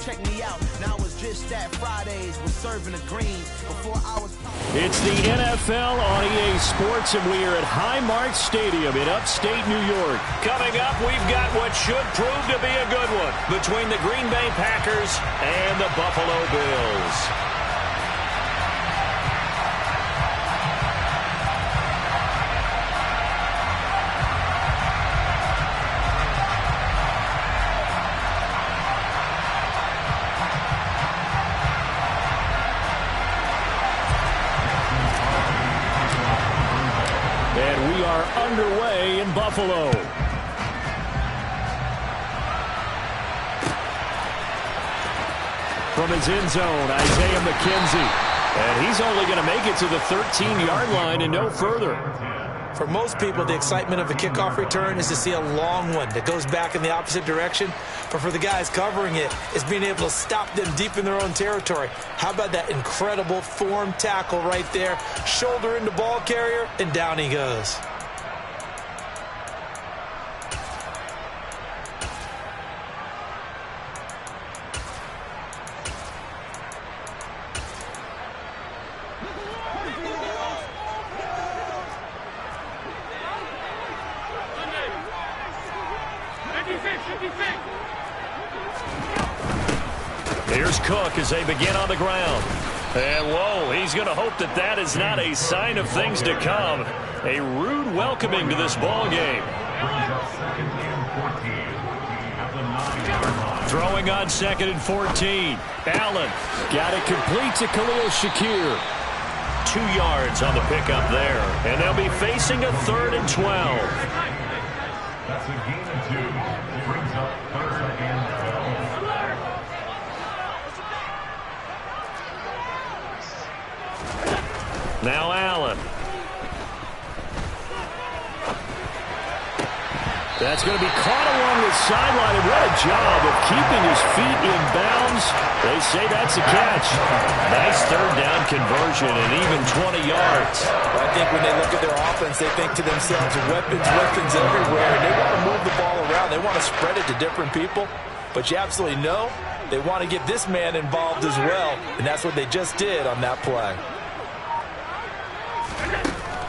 check me out. Now it's just that Fridays was serving the green before I was. It's the NFL on EA Sports, and we are at Highmark Stadium in upstate New York. Coming up, we've got what should prove to be a good one between the Green Bay Packers and the Buffalo Bills. And we are underway in Buffalo. From his end zone, Isaiah McKenzie. And he's only going to make it to the 13-yard line and no further. For most people, the excitement of a kickoff return is to see a long one that goes back in the opposite direction. But for the guys covering it, it's being able to stop them deep in their own territory. How about that incredible form tackle right there? Shoulder into ball carrier, and down he goes. Here's Cook as they begin on the ground. And whoa, he's going to hope that that is not a sign of things to come. A rude welcoming to this ball game. Throwing on 2nd and 14. Allen got it complete to Khalil Shakir. 2 yards on the pickup there. And they'll be facing a 3rd and 12. That's a gain of 2. Brings up 3rd and 12. Now Allen. That's going to be caught along the sideline, and what a job of keeping his feet in bounds. They say that's a catch. Nice 3rd down conversion and even 20 yards. I think when they look at their offense, they think to themselves, weapons everywhere. And they want to move the ball around. They want to spread it to different people. But you absolutely know they want to get this man involved as well. And that's what they just did on that play.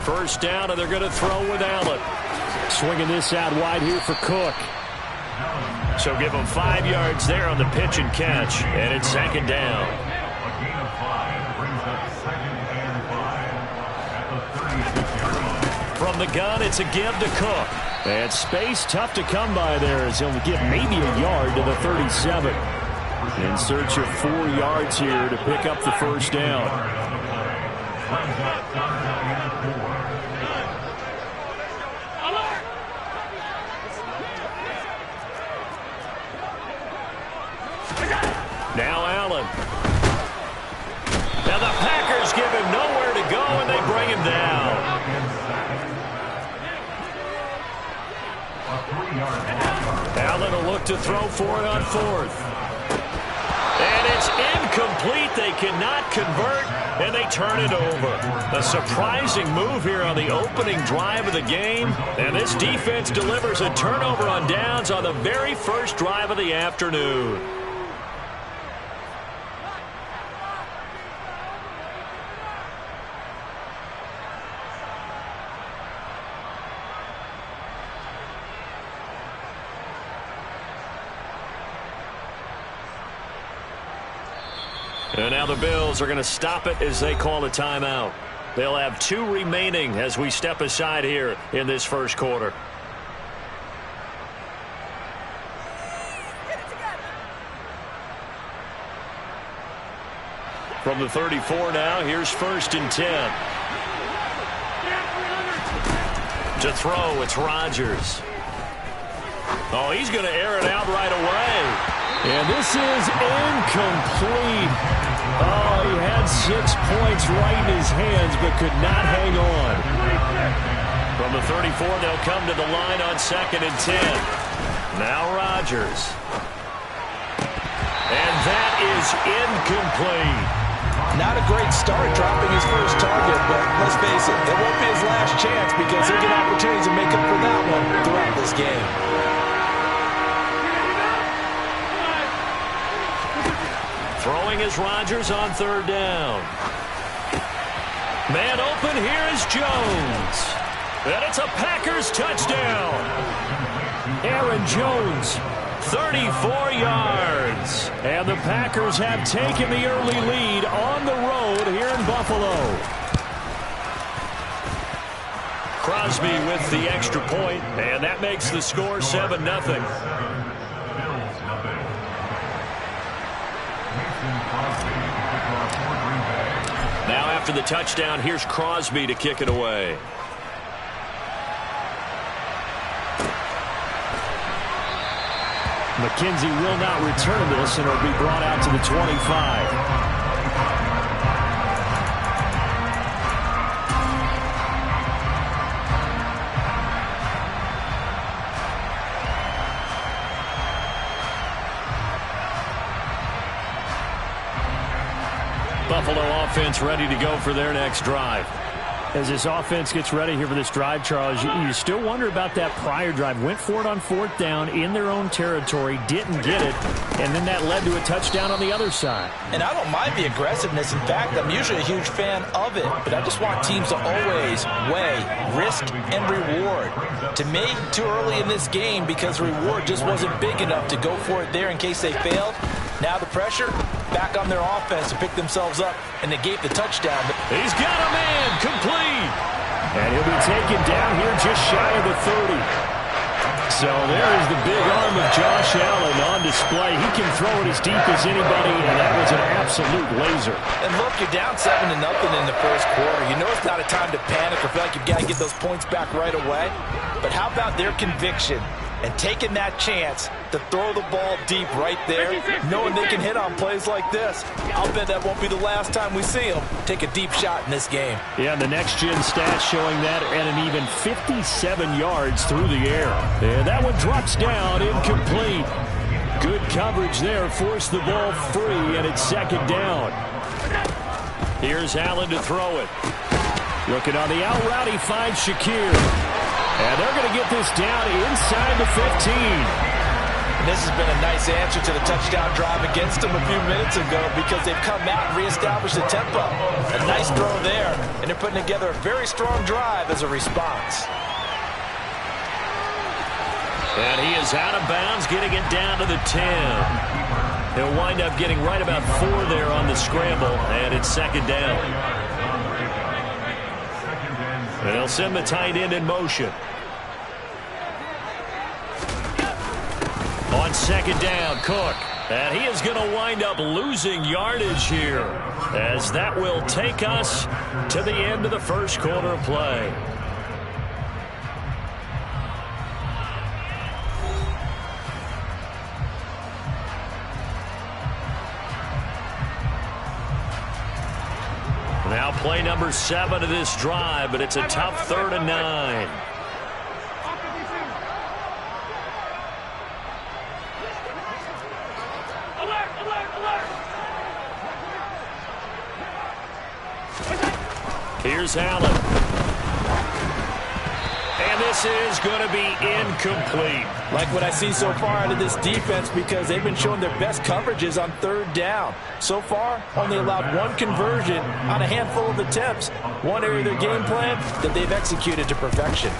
First down, and they're going to throw with Allen. Swinging this out wide here for Cook. So give him 5 yards there on the pitch and catch, and it's 2nd down. A gain of 5 brings up 2nd and 5 at the 36-yard line. From the gun, it's a give to Cook. And space tough to come by there as he'll give maybe a yard to the 37. In search of 4 yards here to pick up the first down. Now Allen. Now the Packers give him nowhere to go, and they bring him down. Allen will look to throw for it on 4th. And it's incomplete. They cannot convert, and they turn it over. A surprising move here on the opening drive of the game. And this defense delivers a turnover on downs on the very first drive of the afternoon. And now the Bills are going to stop it as they call a timeout. They'll have 2 remaining as we step aside here in this first quarter. From the 34 now, here's 1st and 10. To throw, it's Rodgers. Oh, he's going to air it out right away. And this is incomplete. Oh, he had 6 points right in his hands, but could not hang on. From the 34, they'll come to the line on 2nd and 10. Now Rodgers. And that is incomplete. Not a great start dropping his first target, but let's face it, it won't be his last chance because he'll get opportunities to make up for that one throughout this game. Throwing is Rodgers on third down. Man open, here is Jones. And it's a Packers touchdown. Aaron Jones, 34 yards. And the Packers have taken the early lead on the road here in Buffalo. Crosby with the extra point, and that makes the score 7-0. Now after the touchdown, here's Crosby to kick it away. McKenzie will not return this, and it'll be brought out to the 25. Buffalo offense ready to go for their next drive. As this offense gets ready here for this drive, Charles, you still wonder about that prior drive. Went for it on fourth down in their own territory, didn't get it, and then that led to a touchdown on the other side. And I don't mind the aggressiveness. In fact, I'm usually a huge fan of it, but I just want teams to always weigh risk and reward. To me, too early in this game because reward just wasn't big enough to go for it there in case they failed. Now the pressure back on their offense to pick themselves up and negate the touchdown. He's got a man complete. And he'll be taken down here just shy of the 30. So there is the big arm of Josh Allen on display. He can throw it as deep as anybody, and that was an absolute laser. And look, you're down 7-0 in the first quarter. You know it's not a time to panic or feel like you've got to get those points back right away. But how about their conviction and taking that chance to throw the ball deep right there, knowing they can hit on plays like this? I'll bet that won't be the last time we see them take a deep shot in this game. Yeah, the next-gen stats showing that at an even 57 yards through the air. And that one drops down, incomplete. Good coverage there, forced the ball free, and it's second down. Here's Allen to throw it. Looking on the out route, he finds Shakir. And they're going to get this down inside the 15. And this has been a nice answer to the touchdown drive against them a few minutes ago because they've come out and reestablished the tempo. A nice throw there, and they're putting together a very strong drive as a response. And he is out of bounds, getting it down to the 10. He'll wind up getting right about 4 there on the scramble, and it's second down. And they'll send the tight end in motion. On second down, Cook. And he is going to wind up losing yardage here, as that will take us to the end of the first quarter of play. Now play number 7 of this drive, but it's a tough 3rd and 9. Here's Allen. And this is going to be incomplete. Like what I see so far out of this defense because they've been showing their best coverages on 3rd down. So far, only allowed 1 conversion on a handful of attempts. One area of their game plan that they've executed to perfection.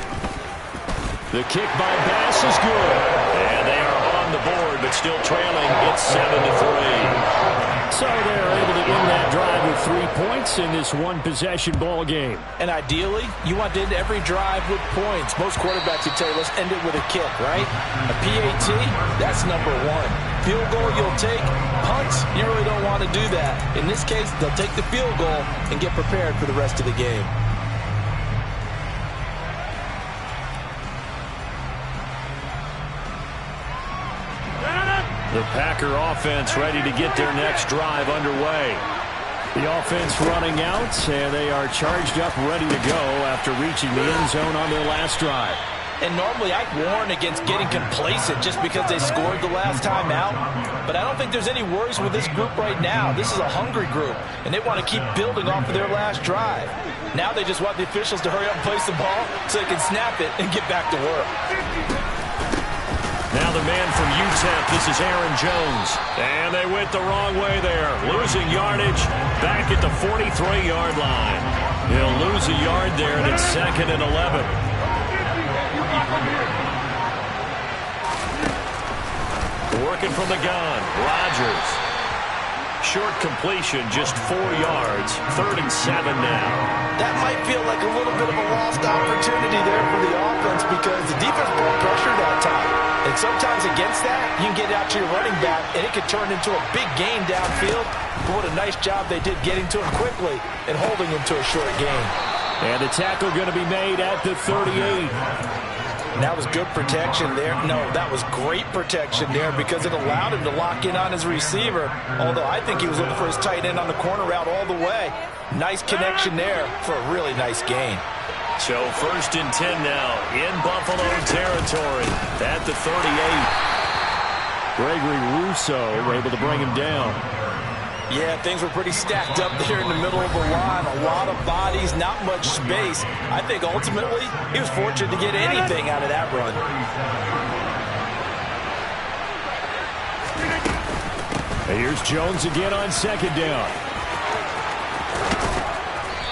The kick by Bass is good. And they are on the board, but still trailing. It's 7-3. So they're able to end that drive with 3 points in this one-possession ball game. And ideally, you want to end every drive with points. Most quarterbacks would tell you, let's end it with a kick, right? A PAT, that's number 1. Field goal, you'll take. Punts, you really don't want to do that. In this case, they'll take the field goal and get prepared for the rest of the game. The Packer offense ready to get their next drive underway. The offense running out, and they are charged up, ready to go after reaching the end zone on their last drive. And normally I'd warn against getting complacent just because they scored the last time out. But I don't think there's any worries with this group right now. This is a hungry group, and they want to keep building off of their last drive. Now they just want the officials to hurry up and place the ball so they can snap it and get back to work. Now the man from UTEP, this is Aaron Jones. And they went the wrong way there. Losing yardage back at the 43-yard line. He'll lose a yard there, and it's 2nd and 11. Working from the gun, Rodgers. Short completion, just 4 yards. 3rd and 7 now. That might feel like a little bit of a lost opportunity there for the offense because the defense brought pressure that time. And sometimes against that, you can get out to your running back, and it could turn into a big gain downfield. But what a nice job they did getting to him quickly and holding him to a short gain. And the tackle going to be made at the 38. That was good protection there. No, that was great protection there because it allowed him to lock in on his receiver. Although I think he was looking for his tight end on the corner route all the way. Nice connection there for a really nice gain. So 1st and 10 now in Buffalo territory at the 38. Gregory Rousseau able to bring him down. Yeah, things were pretty stacked up there in the middle of the line. A lot of bodies, not much space. I think ultimately he was fortunate to get anything out of that run. Here's Jones again on 2nd down.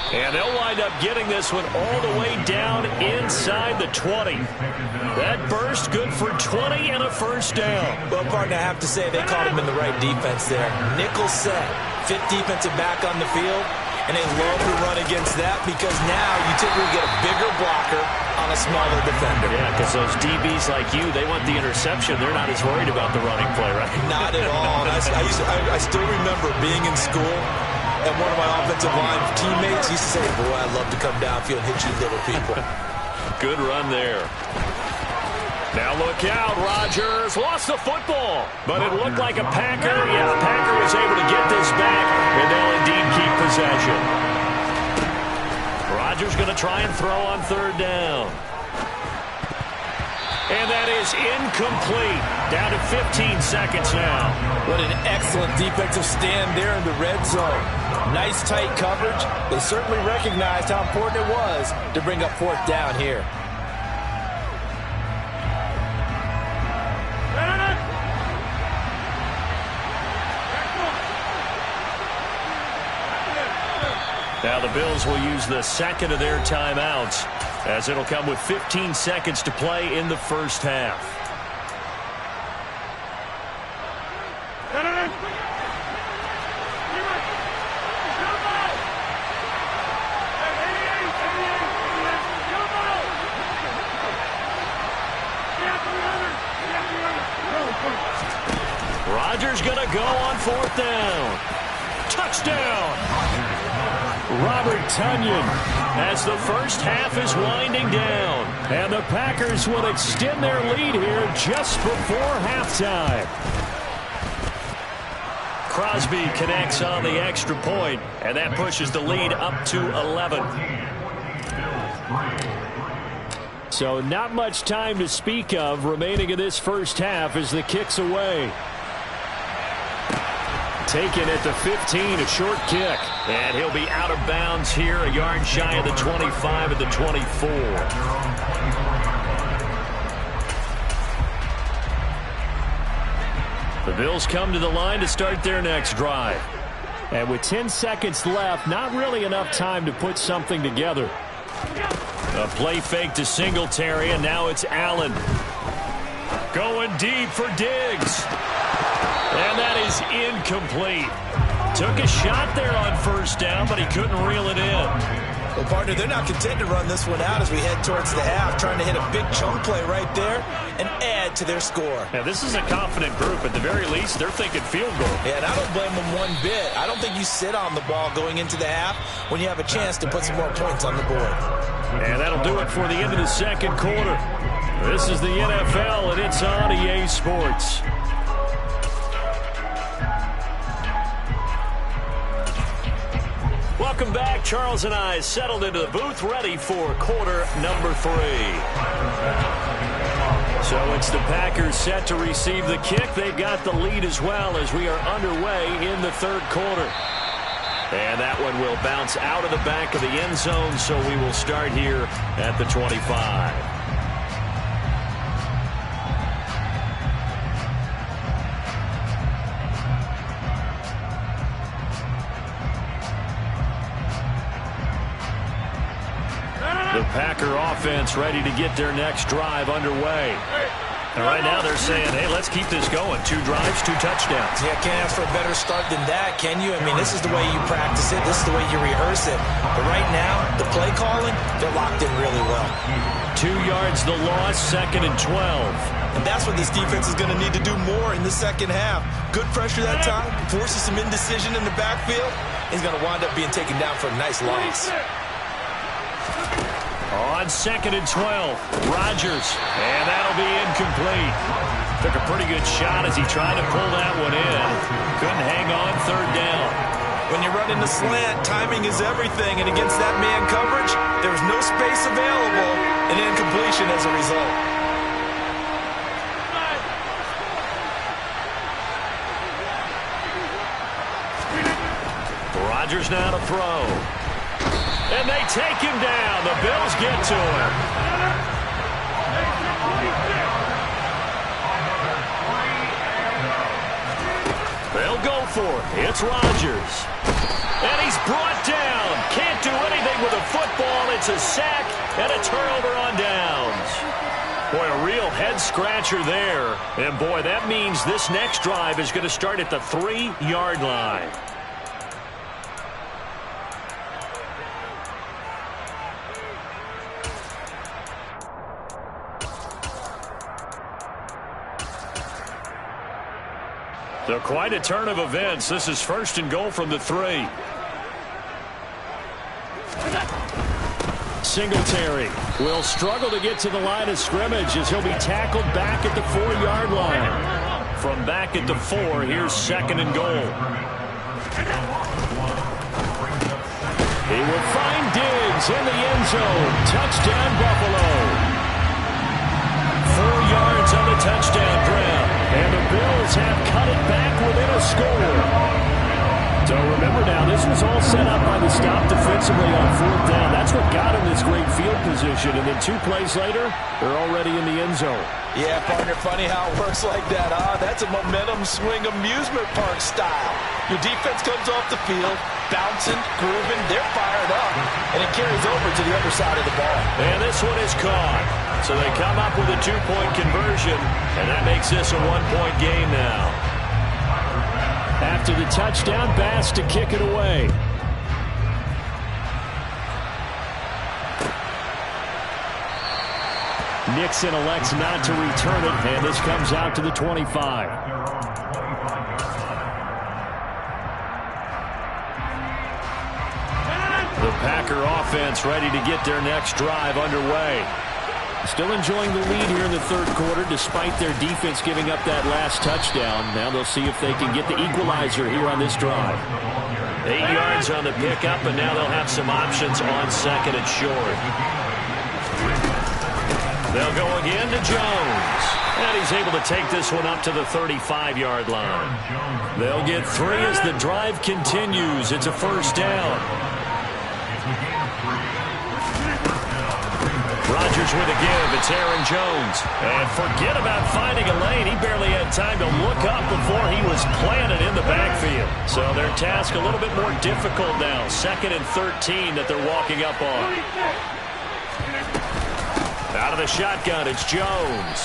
And they'll wind up getting this one all the way down inside the 20. That burst good for 20 and a 1st down. Well, partner, I have to say they caught him in the right defense there. Nickel set, 5th defensive back on the field, and they love to run against that because now you typically get a bigger blocker on a smaller defender. Yeah, because those DBs like you, they want the interception. They're not as worried about the running play, right? Not at all. And I still remember being in school, and one of my offensive line teammates used to say, boy, I'd love to come downfield and hit you little people. Good run there. Now look out, Rodgers lost the football, but it looked like a Packer. Yeah, the Packer was able to get this back, and they'll indeed keep possession. Rodgers going to try and throw on 3rd down. And that is incomplete. Down to 15 seconds now. What an excellent defensive stand there in the red zone. Nice tight coverage. They certainly recognized how important it was to bring up 4th down here. Now the Bills will use the 2nd of their timeouts as it'll come with 15 seconds to play in the 1st half. Rodgers going to go on 4th down. Touchdown! Robert Tonyan as the 1st half is winding down. And the Packers will extend their lead here just before halftime. Crosby connects on the extra point, and that pushes the lead up to 11. So not much time to speak of remaining in this 1st half as the kick's away. Taken at the 15, a short kick. And he'll be out of bounds here, a yard shy of the 25 at the 24. The Bills come to the line to start their next drive. And with 10 seconds left, not really enough time to put something together. A play fake to Singletary, and now it's Allen. Going deep for Diggs. And that is incomplete. Took a shot there on 1st down, but he couldn't reel it in. Well, partner, they're not content to run this one out as we head towards the half, trying to hit a big chunk play right there and add to their score. Now, this is a confident group. At the very least, they're thinking field goal. Yeah, and I don't blame them one bit. I don't think you sit on the ball going into the half when you have a chance to put some more points on the board. And that'll do it for the end of the 2nd quarter. This is the NFL, and it's on EA Sports. Welcome back. Charles and I settled into the booth, ready for quarter number 3. So it's the Packers set to receive the kick. They've got the lead as well as we are underway in the 3rd quarter. And that one will bounce out of the back of the end zone, so we will start here at the 25. The Packer offense ready to get their next drive underway. And right now they're saying, hey, let's keep this going. 2 drives, 2 touchdowns. Yeah, can't ask for a better start than that, can you? I mean, this is the way you practice it. This is the way you rehearse it. But right now, the play calling, they're locked in really well. 2 yards the loss, 2nd and 12. And that's what this defense is going to need to do more in the second half. Good pressure that time, forces some indecision in the backfield. He's going to wind up being taken down for a nice loss. On 2nd and 12, Rodgers, and that'll be incomplete. Took a pretty good shot as he tried to pull that one in. Couldn't hang on 3rd down. When you run in the slant, timing is everything, and against that man coverage, there's no space available, and incompletion as a result. Rodgers now to throw. And they take him down. The Bills get to him. They'll go for it. It's Rodgers. And he's brought down. Can't do anything with a football. It's a sack and a turnover on downs. Boy, a real head-scratcher there. And, boy, that means this next drive is going to start at the 3-yard line. So quite a turn of events. This is 1st and goal from the 3. Singletary will struggle to get to the line of scrimmage as he'll be tackled back at the 4-yard line. From back at the 4, here's 2nd and goal. He will find Diggs in the end zone. Touchdown, Buffalo. 4 yards on the touchdown grab. And the Bills have cut it back within a score. So remember now, this was all set up by the stop defensively on 4th down. That's what got him this great field position. And then 2 plays later, they're already in the end zone. Yeah, partner, funny how it works like that, huh? That's a momentum swing amusement park style. Your defense comes off the field, bouncing, grooving, they're fired up, and it carries over to the other side of the ball. And this one is caught. So they come up with a 2-point conversion, and that makes this a 1-point game now. After the touchdown, Bass to kick it away. Nixon elects not to return it, and this comes out to the 25. The Packer offense ready to get their next drive underway. Still enjoying the lead here in the 3rd quarter despite their defense giving up that last touchdown. Now they'll see if they can get the equalizer here on this drive. 8 yards on the pickup, and now they'll have some options on 2nd and short. They'll go again to Jones. And he's able to take this one up to the 35-yard line. They'll get 3 as the drive continues. It's a 1st down. Rodgers with a give. It's Aaron Jones. And forget about finding a lane. He barely had time to look up before he was planted in the backfield. So their task a little bit more difficult now. 2nd and 13 that they're walking up on. Out of the shotgun, it's Jones.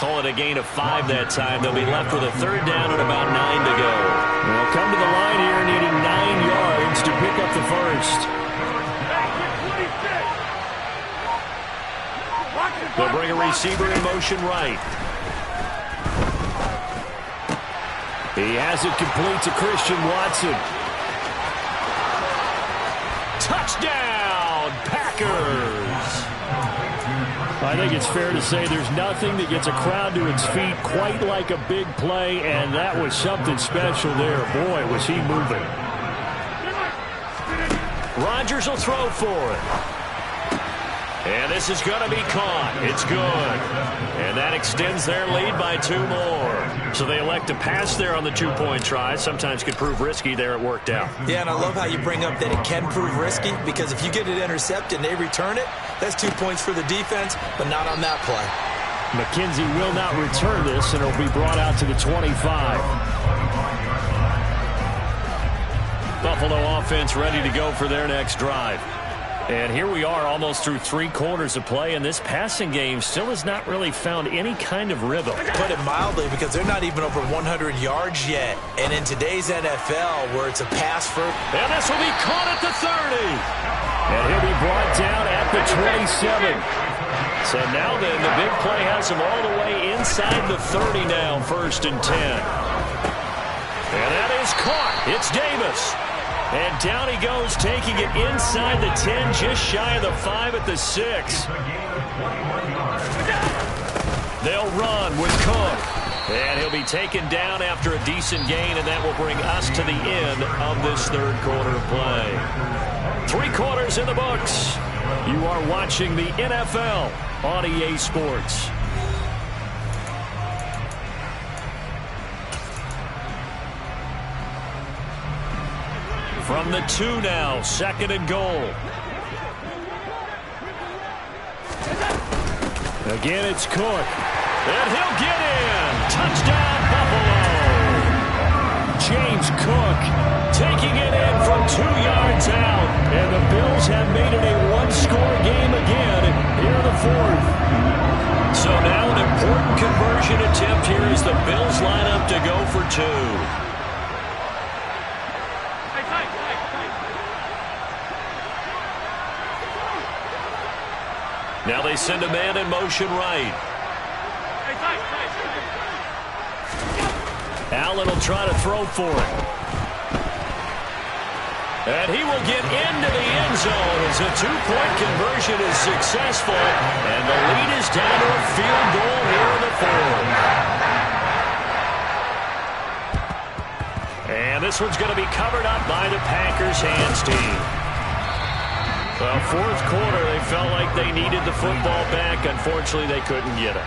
Call it a gain of 5 that time. They'll be left with a 3rd down and about 9 to go. They'll come to the line here needing 9 yards to pick up the 1st. They'll bring a receiver in motion right. He has it complete to Christian Watson. Touchdown, Packers! I think it's fair to say there's nothing that gets a crowd to its feet quite like a big play, and that was something special there. Boy, was he moving. Rodgers will throw for it. And this is going to be caught. It's good. And that extends their lead by 2 more. So they elect to pass there on the 2-point try. Sometimes could prove risky. There it worked out. Yeah, and I love how you bring up that it can prove risky, because if you get it intercepted and they return it, that's 2 points for the defense, but not on that play. McKenzie will not return this, and it'll be brought out to the 25. Buffalo offense ready to go for their next drive. And here we are almost through 3 quarters of play, and this passing game still has not really found any kind of rhythm. Put it mildly, because they're not even over 100 yards yet. And in today's NFL, where it's a pass first. And this will be caught at the 30. And he'll be brought down at the 27. So now then, the big play has him all the way inside the 30 now, 1st and 10. And that is caught. It's Davis. And down he goes, taking it inside the 10, just shy of the 5 at the 6. They'll run with Cook. And he'll be taken down after a decent gain, and that will bring us to the end of this 3rd quarter of play. 3 quarters in the books. You are watching the NFL on EA Sports. From the 2 now, 2nd and goal. Again, it's Cook. And he'll get in. Touchdown, Buffalo. James Cook taking it in from 2 yards out. And the Bills have made it a 1-score game again here in the 4th. So now an important conversion attempt here as the Bills line up to go for 2. Now they send a man in motion right. Allen will try to throw for it. And he will get into the end zone as a 2-point conversion is successful. And the lead is down to a field goal here in the 4th. And this one's going to be covered up by the Packers hands team. Well, 4th quarter, they felt like they needed the football back. Unfortunately, they couldn't get it.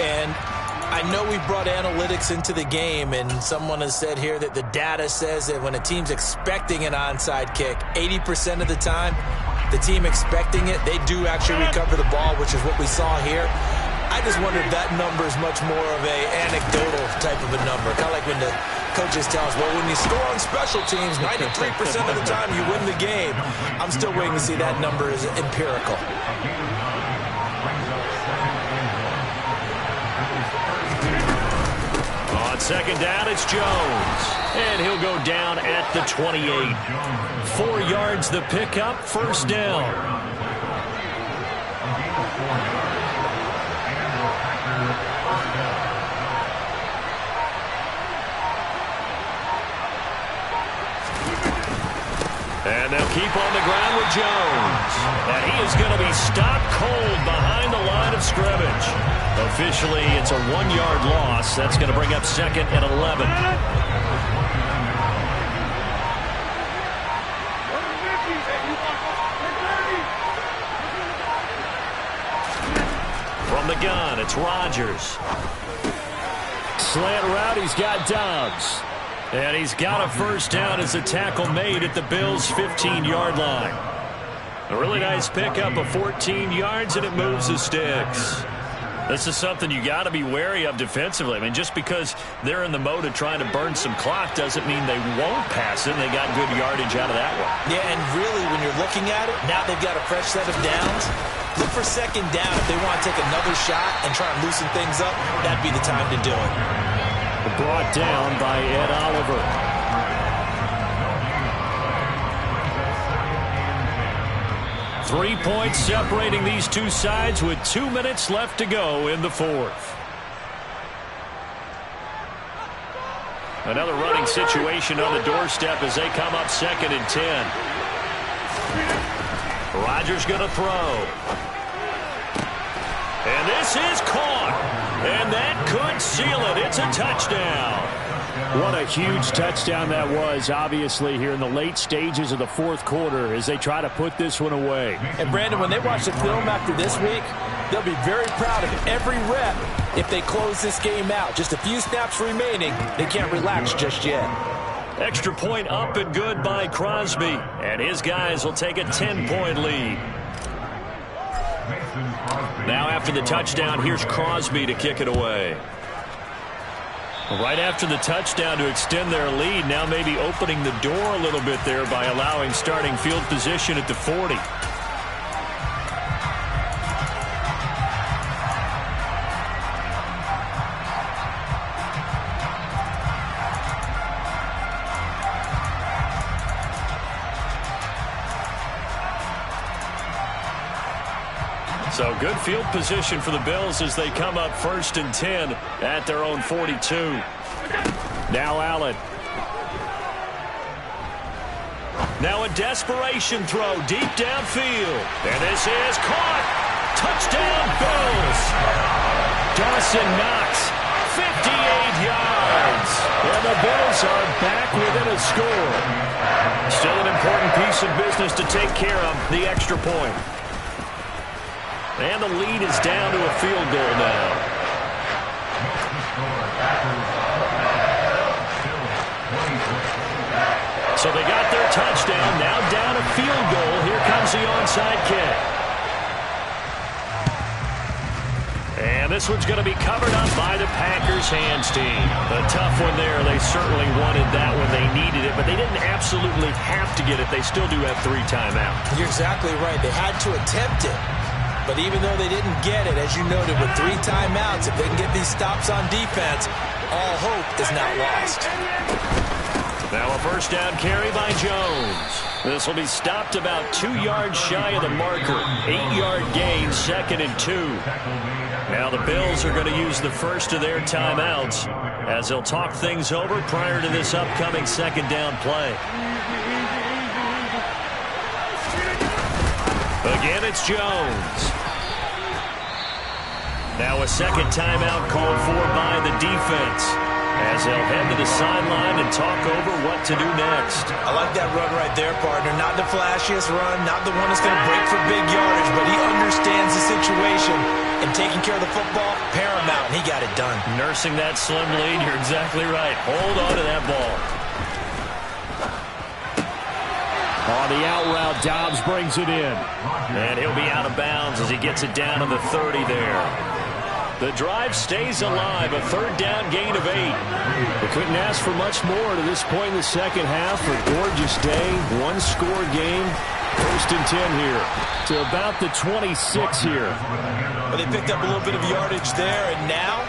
And I know we brought analytics into the game, and someone has said here that the data says that when a team's expecting an onside kick, 80% of the time, the team expecting it, they do actually recover the ball, which is what we saw here. I just wonder if that number is much more of a anecdotal type of a number. Kind of like when the coaches tell us, well, when you score on special teams, 93% of the time you win the game. I'm still waiting to see that number is empirical. On 2nd down, it's Jones. And he'll go down at the 28. 4 yards the pickup, 1st down. And they'll keep on the ground with Jones. And he is going to be stopped cold behind the line of scrimmage. Officially, it's a 1-yard loss. That's going to bring up 2nd and 11. From the gun, it's Rodgers. Slant route, he's got Dobbs. And he's got a 1st down as a tackle made at the Bills' 15-yard line. A really nice pickup of 14 yards, and it moves the sticks. This is something you got to be wary of defensively. I mean, just because they're in the mode of trying to burn some clock doesn't mean they won't pass it. They got good yardage out of that one. Yeah, and really, when you're looking at it, now they've got a fresh set of downs. Look for 2nd down. If they want to take another shot and try and loosen things up, that'd be the time to do it. Brought down by Ed Oliver. Three points separating these two sides with 2 minutes left to go in the 4th. Another running situation on the doorstep as they come up 2nd and 10. Rodgers going to throw. And this is caught. And that could seal it. It's a touchdown. What a huge touchdown that was, obviously, here in the late stages of the 4th quarter as they try to put this one away. And, Brandon, when they watch the film after this week, they'll be very proud of every rep if they close this game out. Just a few snaps remaining. They can't relax just yet. Extra point up and good by Crosby. And his guys will take a 10-point lead. Now after the touchdown, here's Crosby to kick it away. Right after the touchdown to extend their lead, now maybe opening the door a little bit there by allowing starting field position at the 40. So good field position for the Bills as they come up 1st and 10 at their own 42. Now Allen. Now a desperation throw deep downfield. And this is caught. Touchdown, Bills. Dawson Knox, 58 yards. And the Bills are back within a score. Still an important piece of business to take care of, the extra point. And the lead is down to a field goal now. So they got their touchdown, now down a field goal. Here comes the onside kick. And this one's going to be covered up by the Packers hands team. A tough one there. They certainly wanted that when they needed it, but they didn't absolutely have to get it. They still do have 3 timeouts. You're exactly right. They had to attempt it. But even though they didn't get it, as you noted, with 3 timeouts, if they can get these stops on defense, all hope is not lost. Now a first down carry by Jones. This will be stopped about 2 yards shy of the marker. 8-yard gain, 2nd and 2. Now the Bills are going to use the first of their timeouts as they'll talk things over prior to this upcoming 2nd down play. Again, it's Jones. Now a 2nd timeout called for by the defense as they'll head to the sideline and talk over what to do next. I like that run right there, partner. Not the flashiest run, not the one that's going to break for big yardage, but he understands the situation, and taking care of the football, paramount, and he got it done. Nursing that slim lead, you're exactly right. Hold on to that ball. On the out route, Dobbs brings it in. And he'll be out of bounds as he gets it down to the 30 there. The drive stays alive, a 3rd down gain of 8. They couldn't ask for much more to this point in the second half. A gorgeous day, 1-score game. 1st and 10 here to about the 26 here. But they picked up a little bit of yardage there, and now,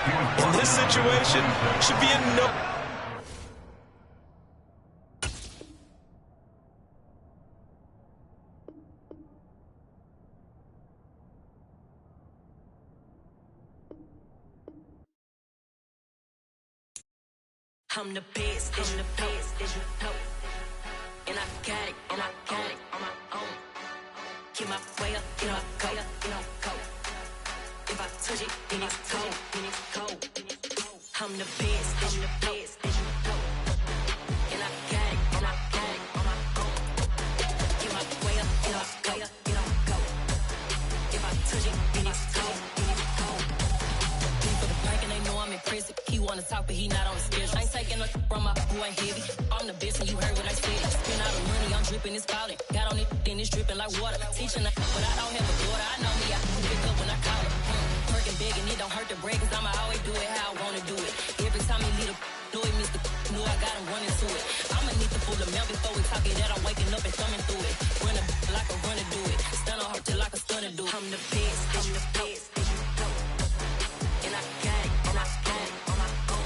in this situation, should be in no... I'm the best, as you know. And I got it, on my own. Get my way up, go. If I touch it, then it's cold. I'm the best, as you know. And I got it, on my own. Get my way up, go. If I touch it, then it's cold. For the prank and they know I'm impressive. He wanna talk, but he not on the schedule. I ain't taking nothing from my boy heavy. I'm the best, and you heard what I said. Spend all the money, I'm dripping, it's falling. Got on it, then it's dripping like water. Teaching her, but I don't have a daughter. I know me, I can pick up when I call it. Working big, and it don't hurt to break, cause I'ma always do it how I wanna do it. Every time he lead a know it, Mr. Know I got him running to it. I'ma need to pull the milk before we talk it that I'm waking up and thumbing through it. Run a like a runner do it. Stun on her till like a stunner do it. I'm the best, and I got it, on my own.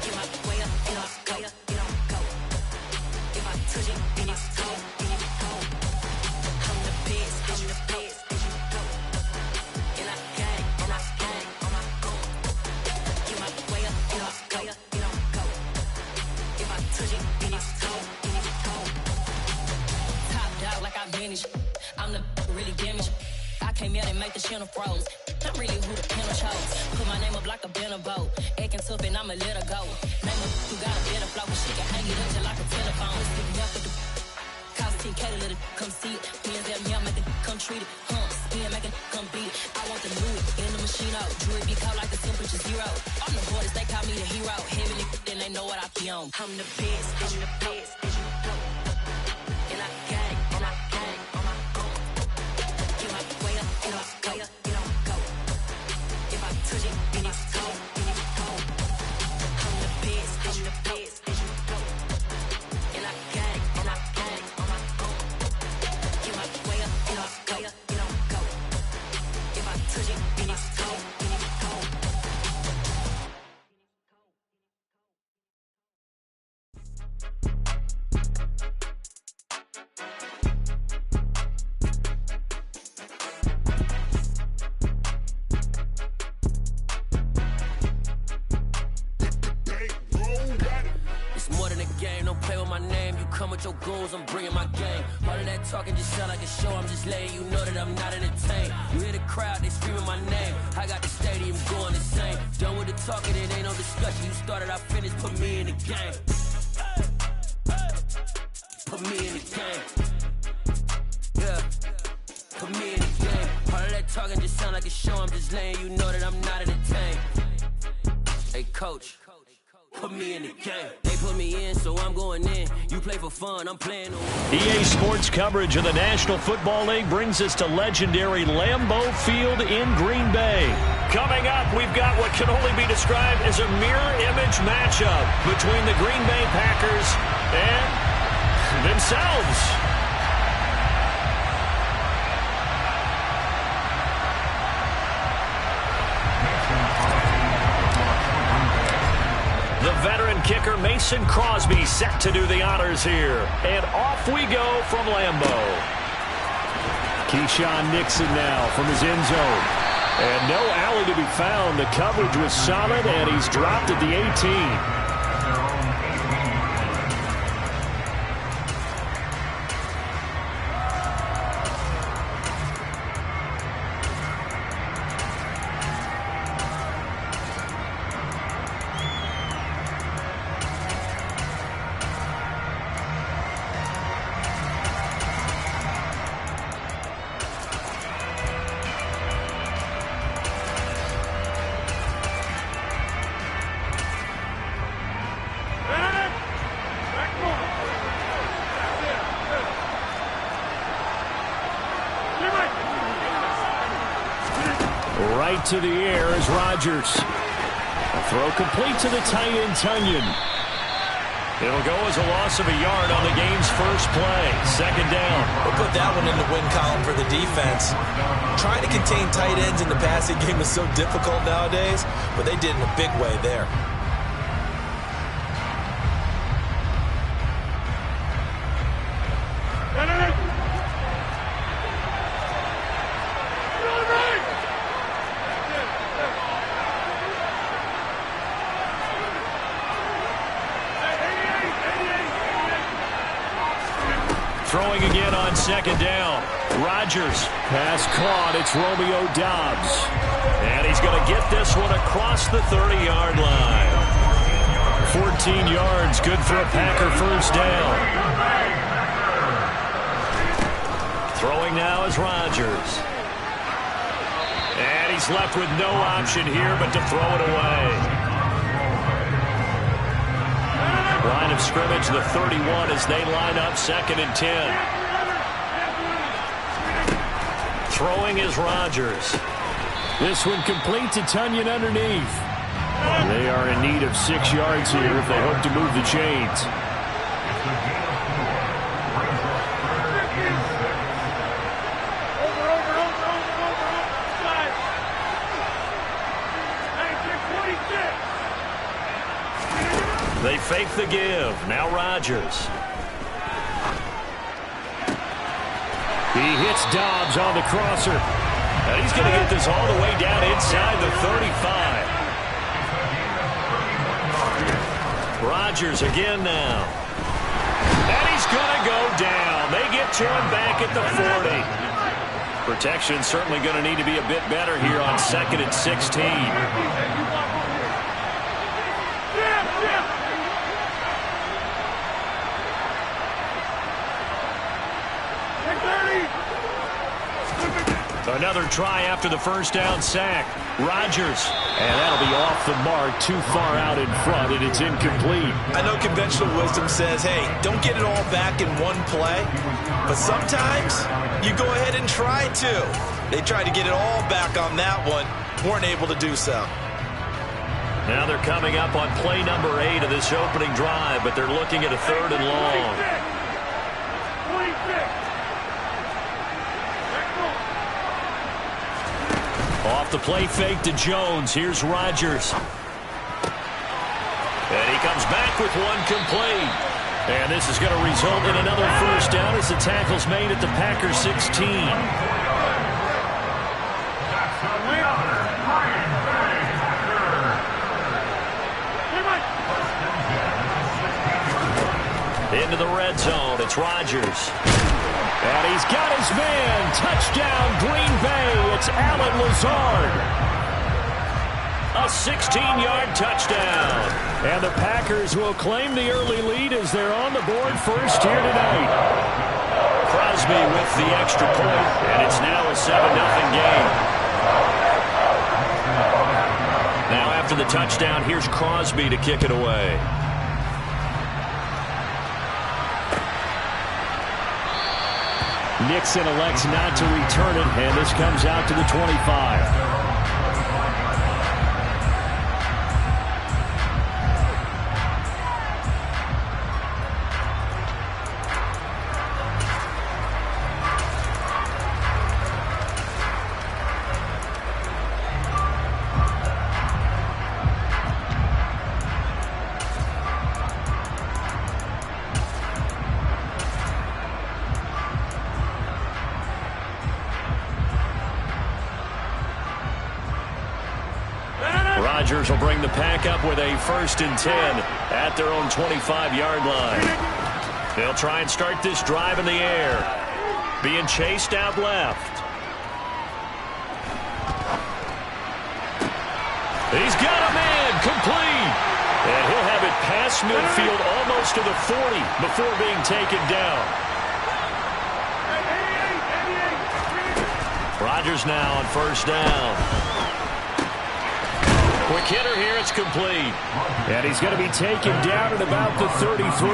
Get my way up, go. If I touch it, then it's cold. I'm the best, and I got it, on my own. Get my way up, go. If I touch it, then it's cold. Top dog like I manage. I'm the really damaged. I came out and make the channel froze. I'm really who the panel chose. Put my name up like a banner boat. Acting tough and I'ma let her go. Name her who got a better flow. She can hang it up just like a telephone. Sticking up with the cost 10K to let it come see it. Hands at me, I make it come treat it. Spin, make it come beat it. I want the new in the machine out. Jewelry be caught like the temperature 0. I'm the hardest, they call me the hero. Heavy then they know what I be on. I'm the best, as you know. And I got it, on my own. Get my way up, go. If I touch it, then it's cold. I'm the best, as you know. And I got it, on my own. Get my way up, go. If I touch it, then it's cold. game. Don't play with my name. You come with your goons, I'm bringing my game. All of that talking just sound like a show. I'm just letting you know that I'm not entertained. You hear the crowd, they screaming my name. I got the stadium going insane. Done with the talking, it ain't no discussion. You started, I finished, put me in the game. Put me in the game. Yeah. Put me in the game. All of that talking just sound like a show. I'm just letting you know that I'm not entertained. Hey, coach. Put me in the game. They put me in, so I'm going in. You play for fun, I'm playing. EA Sports coverage of the National Football League brings us to legendary Lambeau Field in Green Bay. Coming up, we've got what can only be described as a mirror image matchup between the Green Bay Packers and themselves. The veteran kicker Mason Crosby set to do the honors here. And off we go from Lambeau. Keyshawn Nixon now from his end zone. And no alley to be found. The coverage was solid, and he's dropped at the 18. Right to the air is Rodgers. A throw complete to the tight end, Tonyan. It'll go as a loss of a yard on the game's first play. Second down. We'll put that one in the win column for the defense. Trying to contain tight ends in the passing game is so difficult nowadays, but they did in a big way there. Throwing again on second down. Rodgers. Pass caught. It's Romeo Doubs. And he's going to get this one across the 30-yard line. 14 yards. Good for a Packer first down. Throwing now is Rodgers. And he's left with no option here but to throw it away. Line of scrimmage, the 31 as they line up second and 10. Throwing is Rodgers. This one complete to Tonyan underneath. They are in need of 6 yards here if they hope to move the chains. They fake the give. Now Rodgers. He hits Doubs on the crosser. And he's going to get this all the way down inside the 35. Rodgers again now. And he's going to go down. They get to him back at the 40. Protection certainly going to need to be a bit better here on second and 16. Another try after the first down sack. Rodgers. And that'll be off the mark, too far out in front, and it's incomplete. I know conventional wisdom says, hey, don't get it all back in one play. But sometimes you go ahead and try to. They tried to get it all back on that one. Weren't able to do so. Now they're coming up on play number 8 of this opening drive, but they're looking at a third and long. Off the play fake to Jones. Here's Rodgers. And he comes back with one complete. And this is going to result in another first down as the tackle's made at the Packers 16. Into the red zone, it's Rodgers. And he's got his man. Touchdown, Green Bay. It's Allen Lazard. A 16-yard touchdown. And the Packers will claim the early lead as they're on the board first here tonight. Crosby with the extra point, and it's now a 7-0 game. Now after the touchdown, here's Crosby to kick it away. Nixon elects not to return it, and this comes out to the 25. Rodgers will bring the pack up with a 1st and 10 at their own 25-yard line. They'll try and start this drive in the air. Being chased out left. He's got a man complete. And he'll have it past midfield almost to the 40 before being taken down. Rodgers now on 1st down. Quick hitter here, it's complete. And he's going to be taken down at about the 33.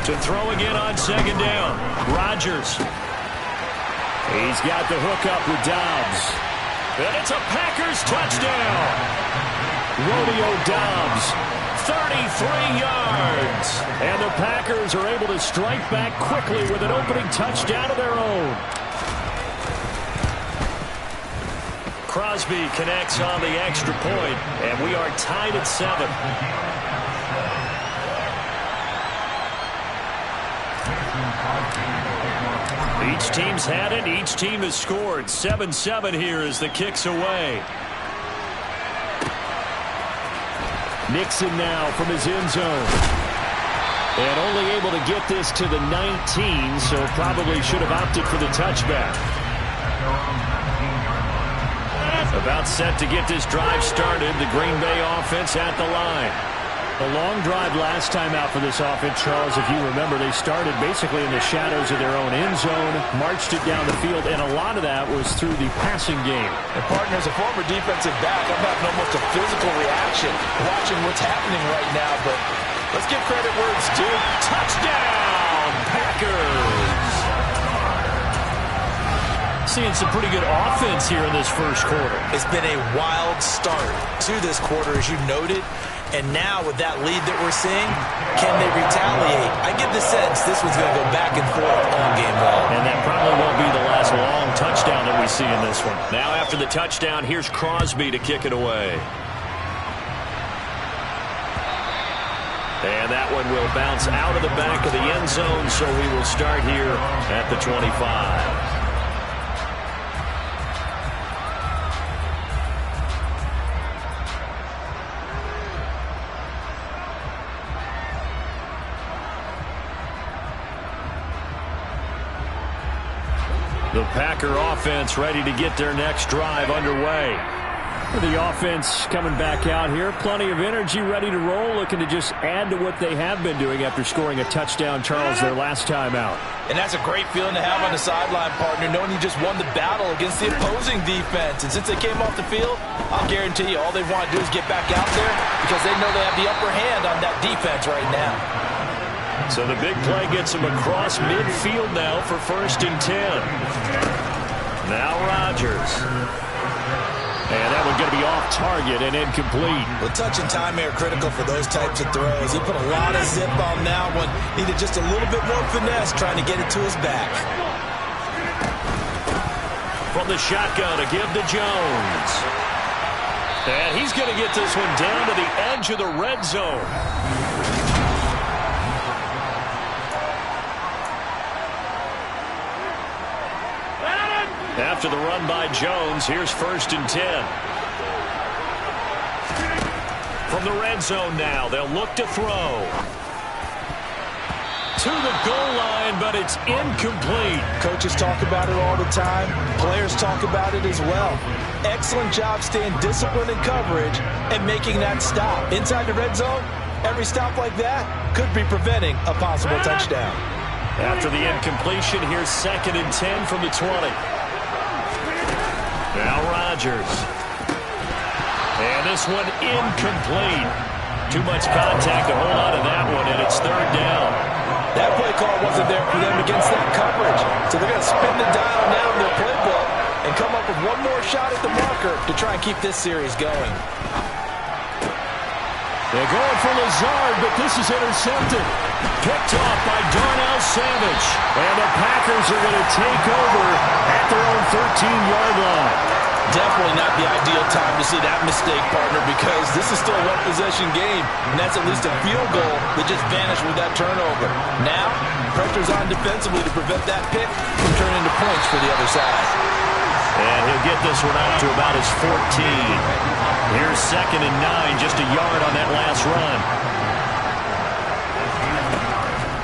To throw again on 2nd down. Rodgers. He's got the hook up with Dobbs. And it's a Packers touchdown. Romeo Dobbs, 33 yards. And the Packers are able to strike back quickly with an opening touchdown of their own. Crosby connects on the extra point, and we are tied at 7. Each team's had it. Each team has scored. 7-7 here as the kick's away. Nixon now from his end zone. And only able to get this to the 19, so probably should have opted for the touchback. About set to get this drive started. The Green Bay offense at the line. A long drive last time out for this offense, Charles. If you remember, they started basically in the shadows of their own end zone, marched it down the field, and a lot of that was through the passing game. And partner, as a former defensive back, I'm having almost a physical reaction watching what's happening right now, but let's give credit where it's due. Touchdown, Packers! Seeing some pretty good offense here in this first quarter. It's been a wild start to this quarter, as you noted. And now with that lead that we're seeing, can they retaliate? I get the sense this one's going to go back and forth all game long. And that probably won't be the last long touchdown that we see in this one. Now after the touchdown, here's Crosby to kick it away. And that one will bounce out of the back of the end zone, so we will start here at the 25. The Packer offense ready to get their next drive underway. The offense coming back out here. Plenty of energy, ready to roll, looking to just add to what they have been doing after scoring a touchdown, Charles, their last time out. And that's a great feeling to have on the sideline, partner, knowing you just won the battle against the opposing defense. And since they came off the field, I'll guarantee you all they want to do is get back out there because they know they have the upper hand on that defense right now. So the big play gets him across midfield now for 1st and 10. Now Rodgers. And that one going to be off target and incomplete. Well, touch and timing are critical for those types of throws. He put a lot of zip on that one. Needed just a little bit more finesse trying to get it to his back. From the shotgun to give to Jones. And he's going to get this one down to the edge of the red zone. After the run by Jones, here's 1st and 10. From the red zone now, they'll look to throw. To the goal line, but it's incomplete. Coaches talk about it all the time. Players talk about it as well. Excellent job staying disciplined in coverage and making that stop. Inside the red zone, every stop like that could be preventing a possible touchdown. After the incompletion, here's 2nd and 10 from the 20. Now Rodgers. And this one incomplete. Too much contact to hold on to that one, and it's 3rd down. That play call wasn't there for them against that coverage. So they're going to spin the dial now in their playbook and come up with one more shot at the marker to try and keep this series going. They're going for Lazard, but this is intercepted. Picked off by Darnell Savage. And the Packers are going to take over at their own 13-yard line. Definitely not the ideal time to see that mistake, partner, because this is still a one-possession game, and that's at least a field goal that just vanished with that turnover. Now, pressure's on defensively to prevent that pick from turning into points for the other side. And he'll get this one out to about his 14. Here's 2nd and 9, just a yard on that last run.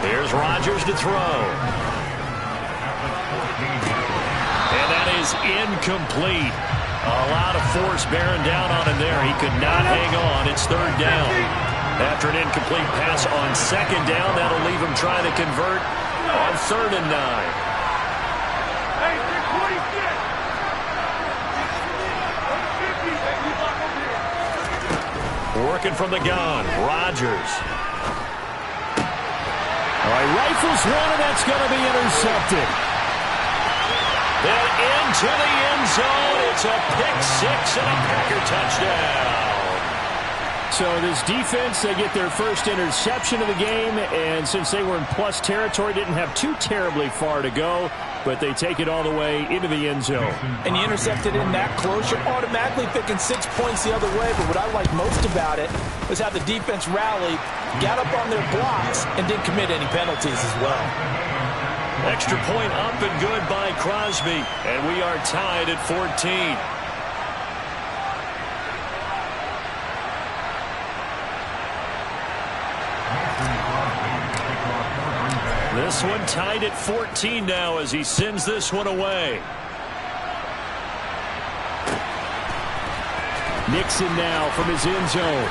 Here's Rodgers to throw. And that is incomplete. A lot of force bearing down on him there. He could not hang on. It's 3rd down. After an incomplete pass on 2nd down, that'll leave him trying to convert on 3rd and 9. Working from the gun, Rodgers. All right, rifles one, and that's going to be intercepted. Then into the end zone. It's a pick 6 and a Packer touchdown. So this defense, they get their first interception of the game, and since they were in plus territory, didn't have too terribly far to go, but they take it all the way into the end zone. And you intercepted in that close, you're automatically picking 6 points the other way, but what I like most about it was how the defense rallied, got up on their blocks, and didn't commit any penalties as well. Extra point up and good by Crosby. And we are tied at 14. This one tied at 14 now as he sends this one away. Nixon now from his end zone.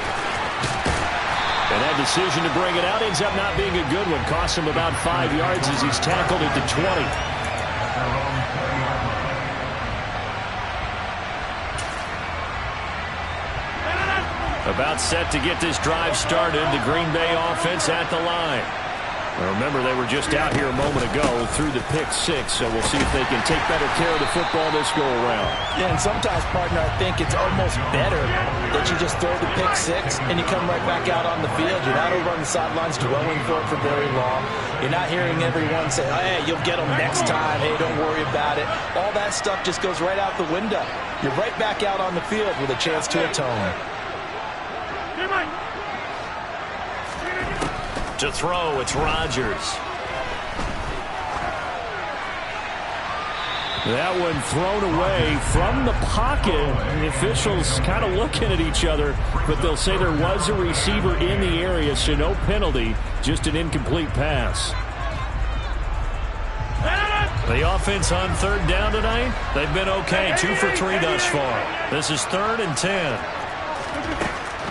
And that decision to bring it out ends up not being a good one. Cost him about 5 yards as he's tackled at the 20. About set to get this drive started. The Green Bay offense at the line. Now remember, they were just out here a moment ago through the pick 6, so we'll see if they can take better care of the football this go-around. Yeah, and sometimes, partner, I think it's almost better that you just throw the pick 6 and you come right back out on the field. You're not over on the sidelines dwelling for it for very long. You're not hearing everyone say, hey, you'll get them next time. Hey, don't worry about it. All that stuff just goes right out the window. You're right back out on the field with a chance to atone. To throw, it's Rodgers. That one thrown away from the pocket. The officials kind of looking at each other, but they'll say there was a receiver in the area, so no penalty, just an incomplete pass. The offense on 3rd down tonight, they've been okay, 2 for 3 thus far. This is 3rd and 10.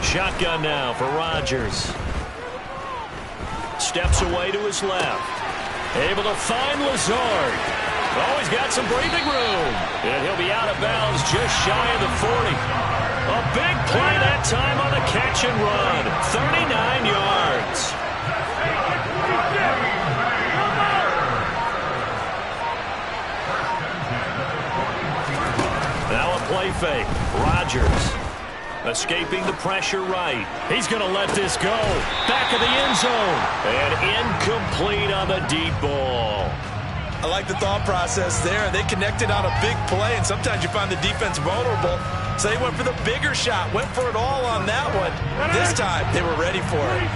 Shotgun now for Rodgers. Steps away to his left. Able to find Lazard. Oh, he's got some breathing room. And he'll be out of bounds just shy of the 40. A big play that time on the catch and run. 39 yards. Now a play fake. Rodgers. Escaping the pressure right. He's going to let this go. Back of the end zone. And incomplete on the deep ball. I like the thought process there. They connected on a big play, and sometimes you find the defense vulnerable. So they went for the bigger shot, went for it all on that one. This time, they were ready for it.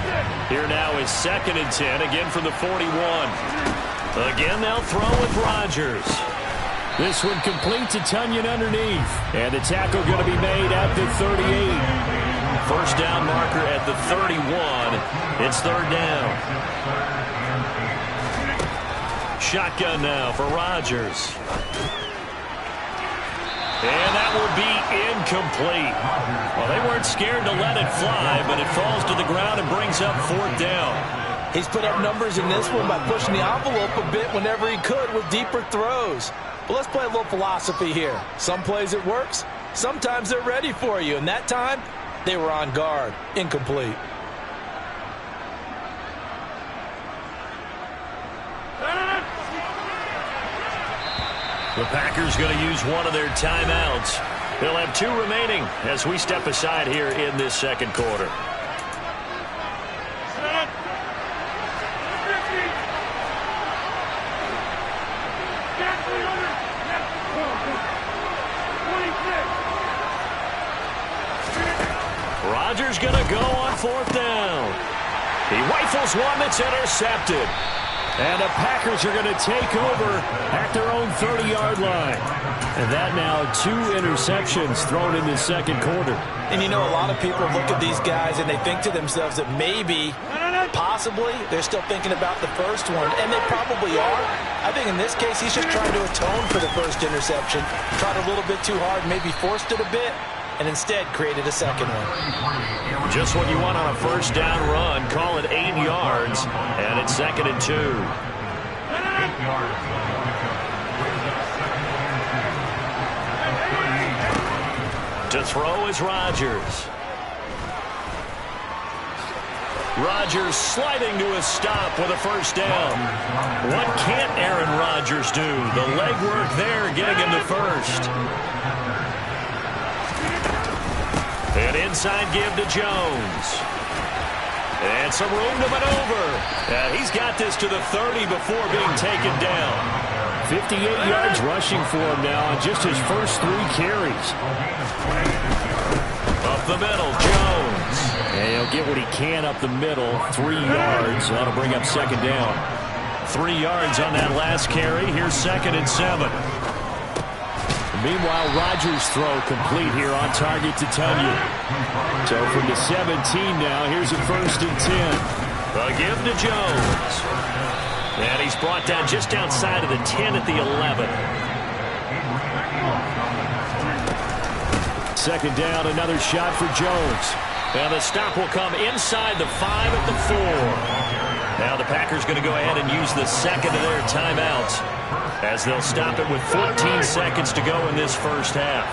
Here now is 2nd and 10, again from the 41. Again, they'll throw with Rodgers. This one complete to Tunyon underneath. And the tackle going to be made at the 38. first down marker at the 31. It's third down. Shotgun now for Rodgers. And that will be incomplete. Well, they weren't scared to let it fly, but it falls to the ground and brings up fourth down. He's put up numbers in this one by pushing the envelope a bit whenever he could with deeper throws. But let's play a little philosophy here. Some plays it works. Sometimes they're ready for you. And that time, they were on guard. Incomplete. The Packers going to use one of their timeouts. They'll have 2 remaining as we step aside here in this second quarter. Rodgers going to go on fourth down. He rifles one that's intercepted. And the Packers are going to take over at their own 30-yard line. And that now 2 interceptions thrown in the second quarter. And you know, a lot of people look at these guys and they think to themselves that maybe, possibly, they're still thinking about the first one. And they probably are. I think in this case, he's just trying to atone for the first interception. Tried a little bit too hard, maybe forced it a bit, and instead created a second one. Just what you want on a first down run. Call it 8 yards, and it's 2nd and 2. 8 yards. To throw is Rodgers. Rodgers sliding to a stop with a first down. What can't Aaron Rodgers do? The legwork there getting him to first. An inside give to Jones. And some room to maneuver. He's got this to the 30 before being taken down. 58 yards rushing for him now on just his first 3 carries. Up the middle, Jones. And he'll get what he can up the middle. 3 yards. That'll bring up second down. 3 yards on that last carry. Here's 2nd and 7. Meanwhile, Rodgers' throw complete here on target to Tonyan. So from the 17 now, here's a 1st and 10. A give to Jones. And he's brought down just outside of the 10 at the 11. Second down, another shot for Jones. And the stop will come inside the 5 at the 4. Now the Packers going to go ahead and use the second of their timeouts, as they'll stop it with 14 seconds to go in this first half.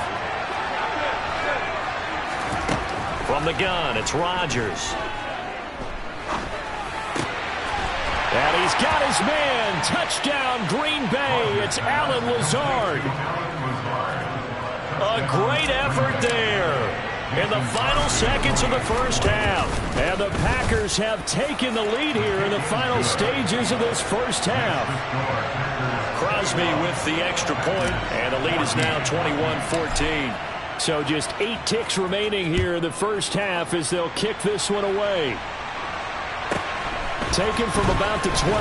From the gun, it's Rodgers. And he's got his man. Touchdown, Green Bay. It's Allen Lazard. A great effort there in the final seconds of the first half. And the Packers have taken the lead here in the final stages of this first half. Crosby with the extra point, and the lead is now 21-14. So just 8 ticks remaining here in the first half as they'll kick this one away. Taken from about the 12.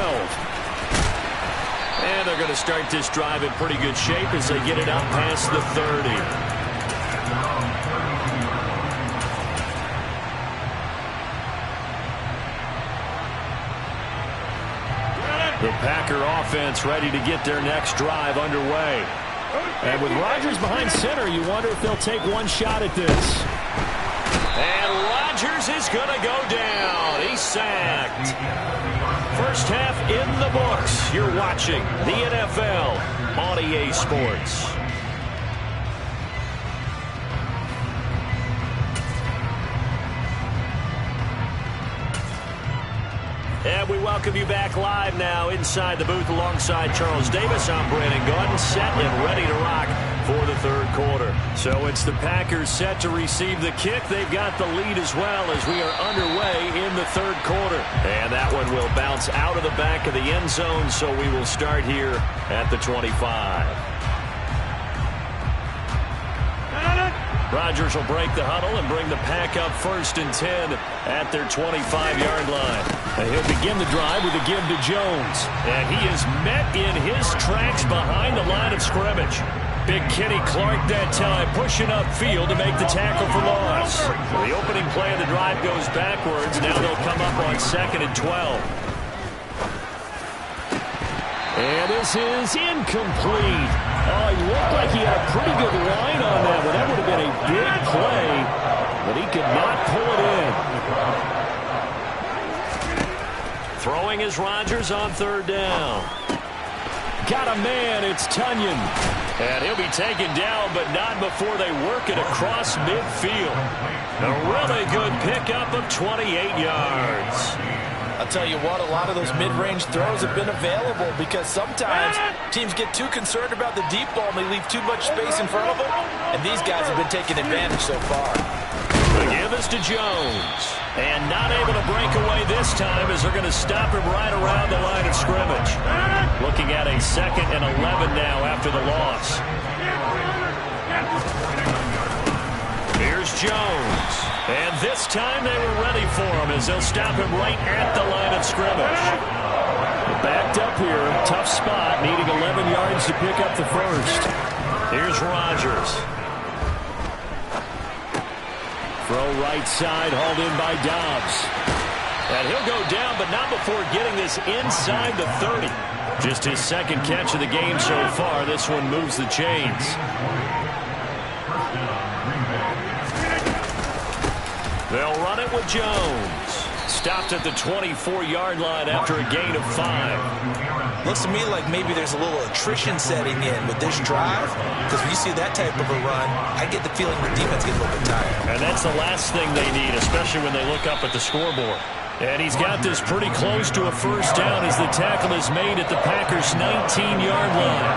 And they're going to start this drive in pretty good shape as they get it out past the 30. The Packer offense ready to get their next drive underway. And with Rodgers behind center, you wonder if they'll take one shot at this. And Rodgers is going to go down. He's sacked. First half in the books. You're watching the NFL on EA Sports. And we welcome you back live now inside the booth alongside Charles Davis. I'm Brandon Gaudin, set and ready to rock for the third quarter. So it's the Packers set to receive the kick. They've got the lead as well as we are underway in the third quarter. And that one will bounce out of the back of the end zone, so we will start here at the 25. Rodgers will break the huddle and bring the Pack up 1st and 10 at their 25-yard line. And he'll begin the drive with a give to Jones. And he is met in his tracks behind the line of scrimmage. Big Kenny Clark that time pushing upfield to make the tackle for loss. The opening play of the drive goes backwards. Now they'll come up on 2nd and 12. And this is incomplete. Oh, he looked like he had a pretty good line on that one. That would have been a big play, but he could not pull it in. Throwing is Rodgers on 3rd down. Got a man, it's Tunyon. And he'll be taken down, but not before they work it across midfield. A really good pickup of 28 yards. I'll tell you what, a lot of those mid-range throws have been available because sometimes teams get too concerned about the deep ball and they leave too much space in front of them, and these guys have been taking advantage so far. The give is to Jones. And not able to break away this time as they're going to stop him right around the line of scrimmage. Looking at a 2nd and 11 now after the loss. Here's Jones. And this time they were ready for him as they'll stop him right at the line of scrimmage. Backed up here, tough spot, needing 11 yards to pick up the first. Here's Rodgers. Throw right side, hauled in by Dobbs. And he'll go down, but not before getting this inside the 30. Just his 2nd catch of the game so far. This one moves the chains. They'll run it with Jones. Stopped at the 24-yard line after a gain of 5. Looks to me like maybe there's a little attrition setting in with this drive, because when you see that type of a run, I get the feeling the defense gets a little bit tired. And that's the last thing they need, especially when they look up at the scoreboard. And he's got this pretty close to a first down as the tackle is made at the Packers' 19-yard line.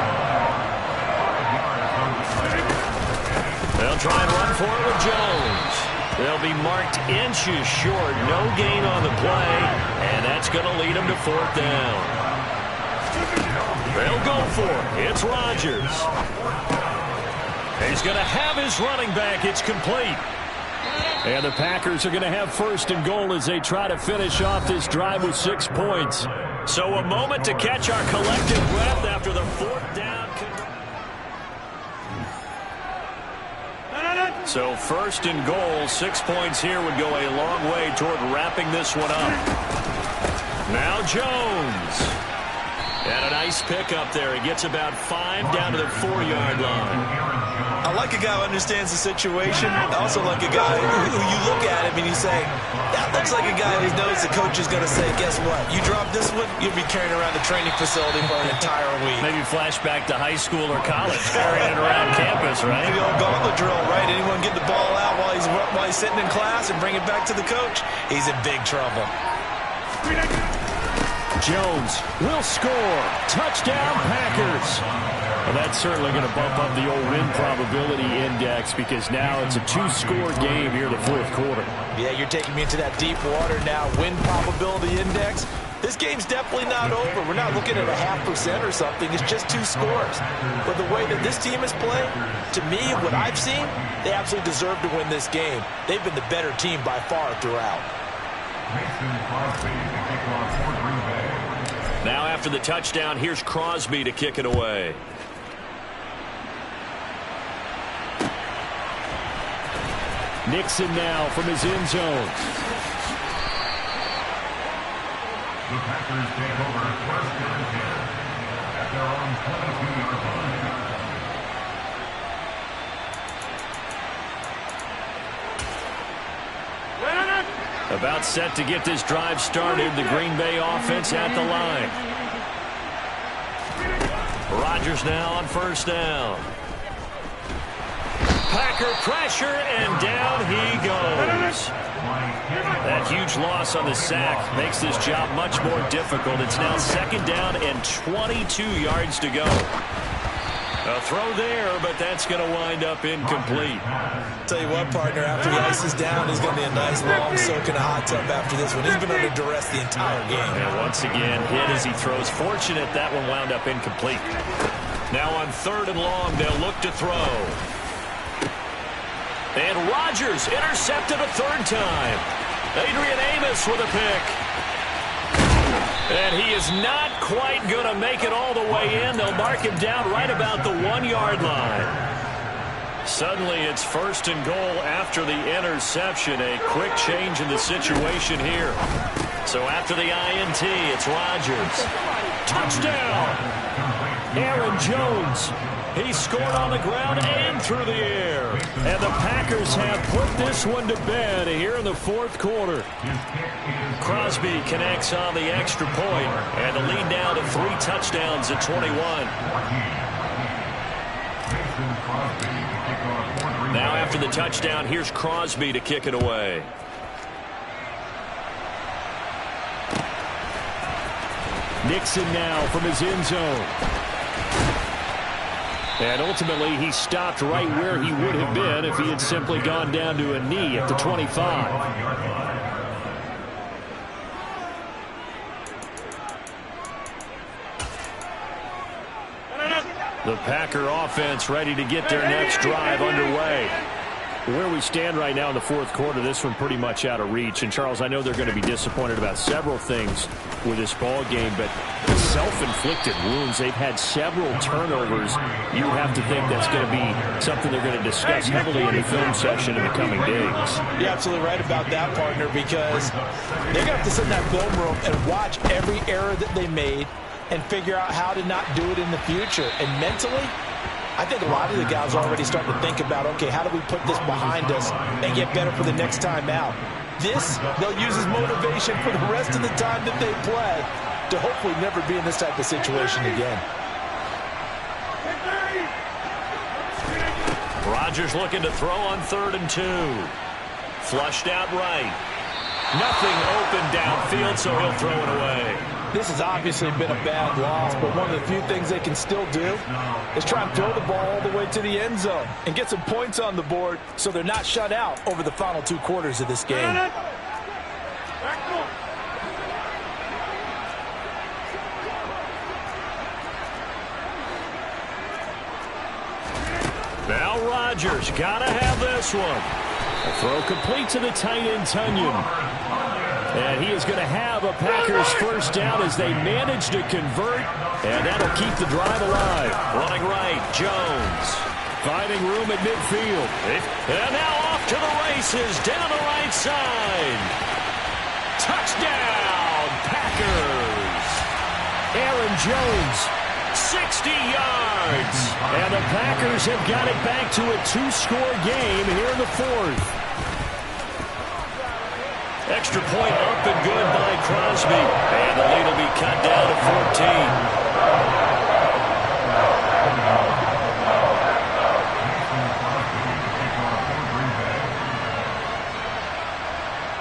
They'll try and run for it with Jones. They'll be marked inches short. No gain on the play, and that's going to lead them to 4th down. They'll go for it. It's Rodgers. He's going to have his running back. It's complete. And the Packers are going to have 1st and goal as they try to finish off this drive with 6 points. So a moment to catch our collective breath after the 4th down. So 1st and goal, 6 points here would go a long way toward wrapping this one up. Now Jones. And a nice pickup there. He gets about 5 down to the 4-yard line. I like a guy who understands the situation. I also like a guy who you look at him and you say, that looks like a guy who knows the coach is going to say, guess what? You drop this one, you'll be carrying around the training facility for an entire week. Maybe flashback to high school or college, carrying it around campus, right? Maybe old gauntlet drill, right? Anyone get the ball out while he's sitting in class and bring it back to the coach? He's in big trouble. Jones will score. Touchdown, Packers. Well, that's certainly going to bump up the old win probability index because now it's a 2-score game here in the 4th quarter. Yeah, you're taking me into that deep water now. Win probability index. This game's definitely not over. We're not looking at a 0.5% or something. It's just 2 scores. But the way that this team is playing, to me, what I've seen, they absolutely deserve to win this game. They've been the better team by far throughout. Now after the touchdown, here's Crosby to kick it away. Nixon now from his end zone. The Packers take over 1st and 10 at their own 22-yard line. About set to get this drive started. The Green Bay offense at the line. Rodgers now on 1st down. Packer pressure, and down he goes. That huge loss on the sack makes this job much more difficult. It's now 2nd down and 22 yards to go. A throw there, but that's going to wind up incomplete. Tell you what, partner, after the ice is down, he's going to be a nice long soak in a hot tub after this one. He's been under duress the entire game. And once again, hit as he throws. Fortunate that one wound up incomplete. Now on 3rd and long, they'll look to throw. And Rodgers intercepted a 3rd time. Adrian Amos with a pick. And he is not quite going to make it all the way in. They'll mark him down right about the 1-yard line. Suddenly it's 1st and goal after the interception. A quick change in the situation here. So after the INT, it's Rodgers. Touchdown! Aaron Jones. He scored on the ground and through the air. And the Packers have put this one to bed here in the 4th quarter. Crosby connects on the extra point, and the lead now to 3 touchdowns at 21. Now after the touchdown, here's Crosby to kick it away. Nixon now from his end zone. And ultimately, he stopped right where he would have been if he had simply gone down to a knee at the 25. The Packer offense ready to get their next drive underway. Where we stand right now in the 4th quarter, this one pretty much out of reach. And, Charles, I know they're going to be disappointed about several things with this ball game, but self-inflicted wounds. They've had several turnovers. You have to think that's going to be something they're going to discuss heavily in the film session in the coming days. You're absolutely right about that, partner, because they're going to have to sit in that film room and watch every error that they made and figure out how to not do it in the future. And mentally, I think a lot of the guys are already starting to think about, okay, how do we put this behind us and get better for the next time out? This, they'll use as motivation for the rest of the time that they play to hopefully never be in this type of situation again. Rodgers looking to throw on 3rd and 2. Flushed out right. Nothing open downfield, so he'll throw it away. This has obviously been a bad loss, but one of the few things they can still do is try and throw the ball all the way to the end zone and get some points on the board so they're not shut out over the final 2 quarters of this game. Now Rodgers, gotta have this one. A throw complete to the tight end, Tunyon. And he is going to have a Packers first down as they manage to convert, and that'll keep the drive alive. Running right, Jones. Finding room at midfield. And now off to the races, down the right side. Touchdown, Packers. Aaron Jones. 60 yards. And the Packers have got it back to a 2-score game here in the 4th. Extra point up and good by Crosby. And the lead will be cut down to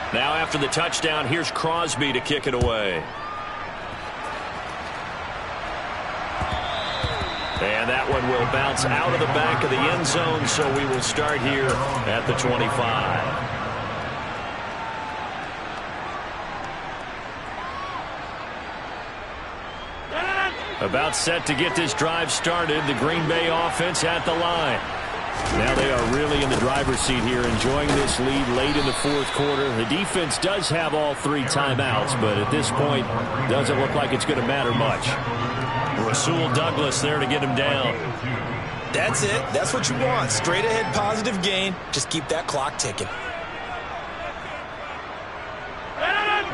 14. Now after the touchdown, here's Crosby to kick it away. And that one will bounce out of the back of the end zone, so we will start here at the 25. About set to get this drive started. The Green Bay offense at the line. Now they are really in the driver's seat here, enjoying this lead late in the 4th quarter. The defense does have all 3 timeouts, but at this point, doesn't look like it's going to matter much. Rasul Douglas there to get him down. That's it. That's what you want. Straight ahead positive gain. Just keep that clock ticking.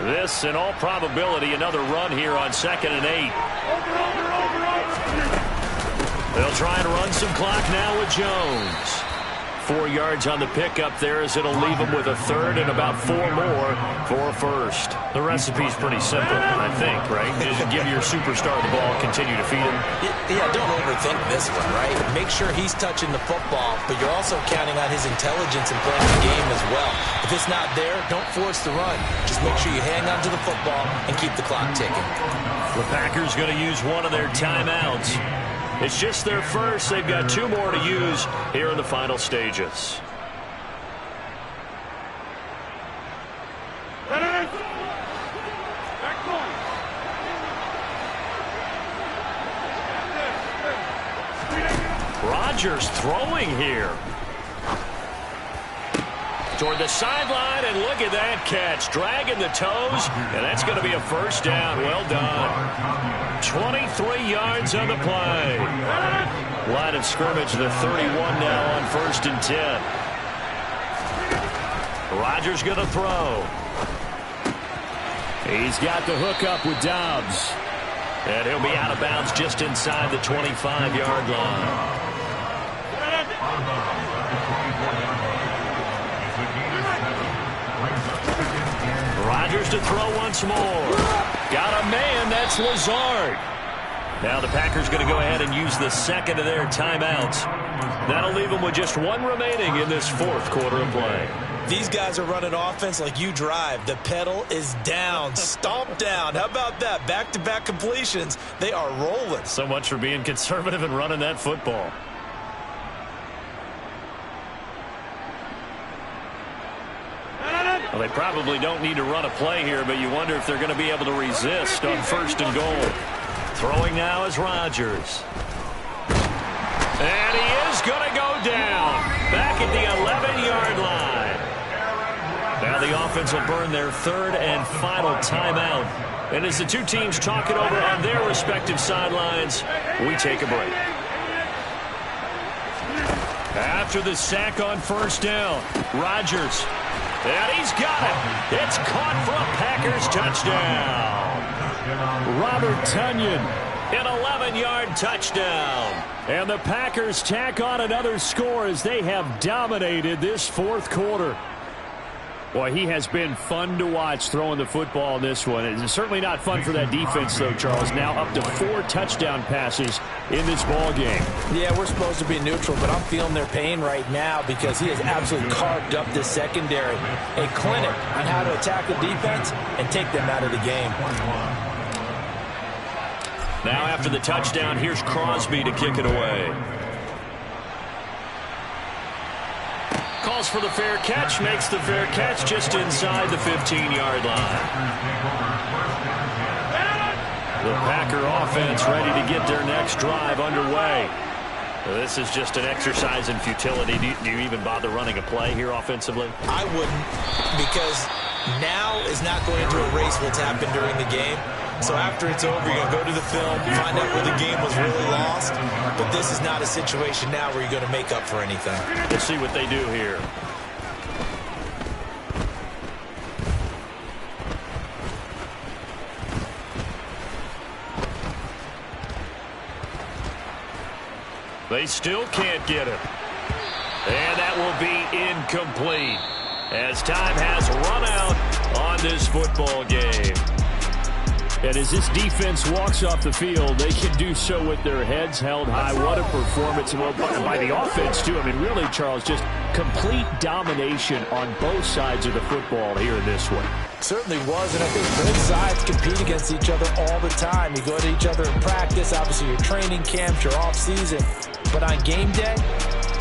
This, in all probability, another run here on 2nd and 8. They'll try and run some clock now with Jones. 4 yards on the pickup there as it'll leave him with a 3rd and about 4 more for a first. The recipe's pretty simple, I think, right? Just give your superstar the ball, continue to feed him. Yeah, don't overthink this one, right? Make sure he's touching the football, but you're also counting on his intelligence in playing the game as well. If it's not there, don't force the run. Just make sure you hang on to the football and keep the clock ticking. The Packers going to use one of their timeouts. It's just their first. They've got 2 more to use here in the final stages. Rodgers throwing here. toward the sideline, and look at that catch. Dragging the toes, and that's going to be a first down. Well done. 23 yards on the play. Line of scrimmage, the 31 now on 1st and 10. Rodgers going to throw. He's got the hook up with Dobbs. And he'll be out of bounds just inside the 25-yard line. Rodgers to throw once more. Got a man, that's Lazard. Now the Packers going to go ahead and use the second of their timeouts. That'll leave them with just one remaining in this 4th quarter of play. These guys are running offense like you drive. The pedal is down, stomped down. How about that? Back-to-back completions. They are rolling. So much for being conservative and running that football. Well, they probably don't need to run a play here, but you wonder if they're going to be able to resist on 1st and goal. Throwing now is Rodgers. And he is going to go down. Back at the 11-yard line. Now the offense will burn their 3rd and final timeout. And as the two teams talk it over on their respective sidelines, we take a break. After the sack on 1st down, Rodgers. And he's got it. It's caught for a Packers touchdown. Robert Tonyan. An 11-yard touchdown. And the Packers tack on another score as they have dominated this 4th quarter. Boy, he has been fun to watch throwing the football in this one. It's certainly not fun for that defense, though, Charles. Now up to 4 touchdown passes in this ball game. Yeah, we're supposed to be neutral, but I'm feeling their pain right now because he has absolutely carved up this secondary. A clinic on how to attack the defense and take them out of the game. Now after the touchdown, here's Crosby to kick it away. Calls for the fair catch, makes the fair catch just inside the 15-yard line. The Packer offense ready to get their next drive underway. This is just an exercise in futility. Do you even bother running a play here offensively? I wouldn't, because now is not going to erase what's happened during the game. So after it's over, you're going to go to the film, find out where the game was really lost. But this is not a situation now where you're going to make up for anything. Let's see what they do here. They still can't get it. And that will be incomplete as time has run out on this football game. And as this defense walks off the field, they can do so with their heads held high. What a performance by the offense, too. I mean, really, Charles, just complete domination on both sides of the football here in this one. Certainly was, and I think both sides compete against each other all the time. You go to each other in practice, obviously your training camps, your off-season. But on game day,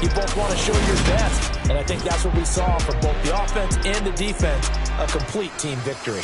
you both want to show your best. And I think that's what we saw from both the offense and the defense, a complete team victory.